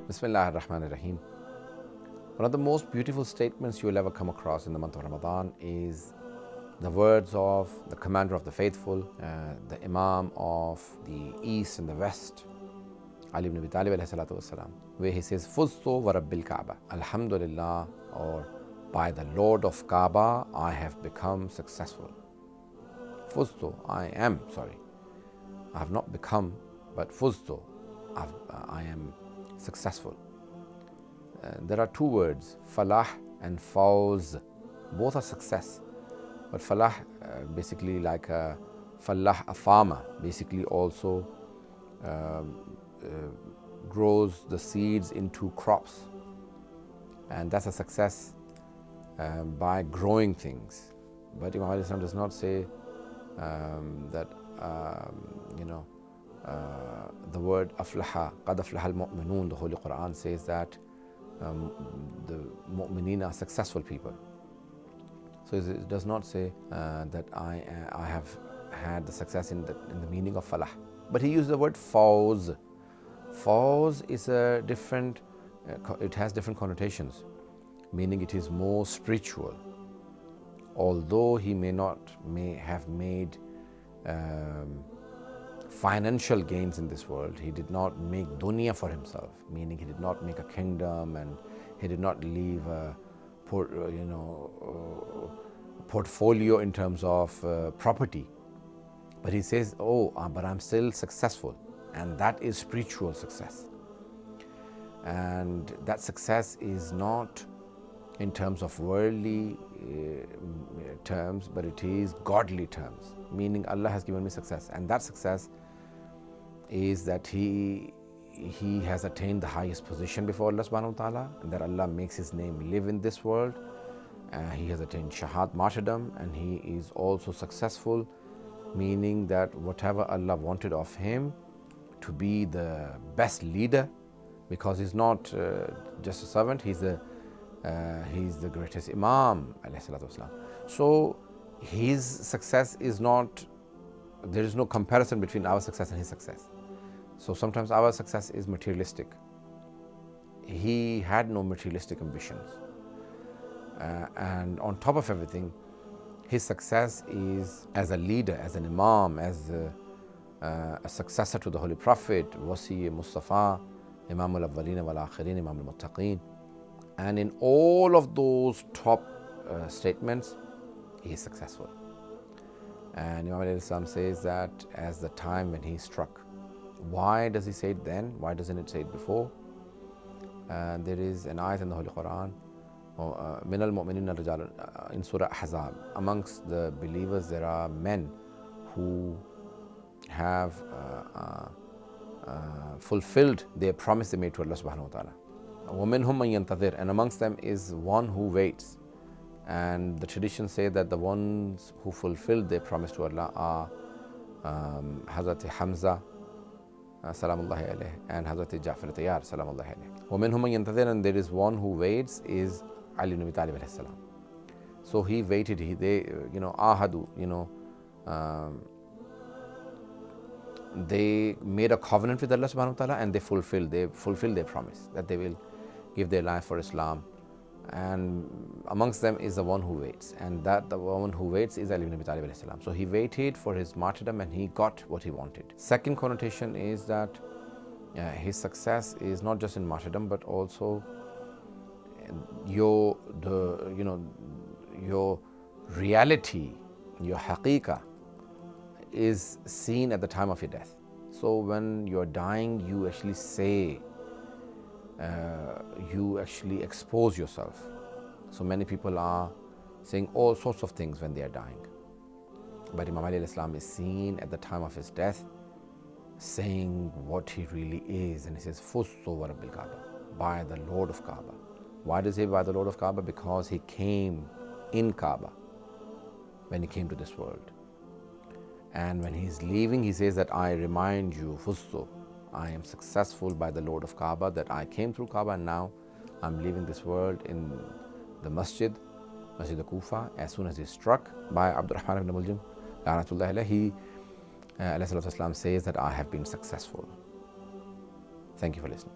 Bismillah ar-Rahman ar-Rahim. One of the most beautiful statements you will ever come across in the month of Ramadan is the words of the commander of the faithful, the Imam of the East and the West, Ali ibn Abi Talib alayhi salatu wasalam, where he says, Fuztu wa Rabbil Kaʿbah, Alhamdulillah, or by the Lord of Kaaba, I have become successful. Fuztu, I have not become, but Fuztu, I am successful. There are two words, falah and fawz. Both are success. But falah, basically like a falah, a farmer, basically also grows the seeds into crops. And that's a success by growing things. But Imam Ali does not say that, the word aflaha, qad aflaha al-mu'minun, the Holy Quran says that the mu'mineen are successful people. So it does not say that I have had the success in the meaning of falah. But he used the word fawz. Fawz is a different, it has different connotations, meaning it is more spiritual. Although he may have made financial gains in this world, he did not make dunya for himself, meaning he did not make a kingdom and he did not leave a portfolio in terms of property. But he says, but I'm still successful, and that is spiritual success. And that success is not in terms of worldly terms, but it is godly terms, meaning Allah has given me success, and that success is that he has attained the highest position before Allah subhanahu wa ta'ala, and that Allah makes his name live in this world. He has attained shahad, martyrdom, and he is also successful, meaning that whatever Allah wanted of him, to be the best leader, because he's not just a servant, he's the greatest Imam alayhi salatu wasalam. So his success is not, there is no comparison between our success and his success. So sometimes our success is materialistic. He had no materialistic ambitions. And on top of everything, his success is as a leader, as an Imam, as a successor to the Holy Prophet, Wasi Mustafa, Imam al-Awwaleen wal-Akhirin, Imam al-Muttaqeen. And in all of those top statements, he is successful. And Imam Ali says that as the time when he struck. Why does he say it then? Why doesn't it say it before? There is an ayat in the Holy Quran, min al-mu'minina rijal, in Surah Ahzab. Amongst the believers there are men who have fulfilled their promise they made to Allah subhanahu wa ta'ala. وَمِنْهُمْ مَنْ يَنْتَظِرُ, and amongst them is one who waits. And the traditions say that the ones who fulfilled their promise to Allah are Hazrat Hamza, salamullahi alayhi, and Hazrat Ja'far Tayyar, salamullahi alayhi. وَمِنْهُمْ مَنْ يَنْتَظِرُ, and there is one who waits, is Ali ibn Abi Talib alayhi salam. So he waited, ahadu, they made a covenant with Allah subhanahu wa ta'ala, and they fulfilled their promise that they will give their life for Islam. And amongst them is the one who waits, and that the one who waits is Ali ibn Abi Talib alayhi salam. So he waited for his martyrdom and he got what he wanted. Second connotation is that his success is not just in martyrdom, but also your reality, your haqiqah is seen at the time of your death. So when you're dying, you actually say, you actually expose yourself. So many people are saying all sorts of things when they are dying. But Imam Ali al-Islam is seen at the time of his death saying what he really is. And he says, Fuztu wa Rabbil Kaaba, by the Lord of Kaaba. Why does he say by the Lord of Kaaba? Because he came in Kaaba when he came to this world. And when he's leaving, he says that I remind you, Fuztu, I am successful by the Lord of Kaaba, that I came through Kaaba and now I'm leaving this world in the Masjid al-Kufa. As soon as he's struck by Abdurrahman ibn Muljam, La'natullahi alayhi, he says that I have been successful. Thank you for listening.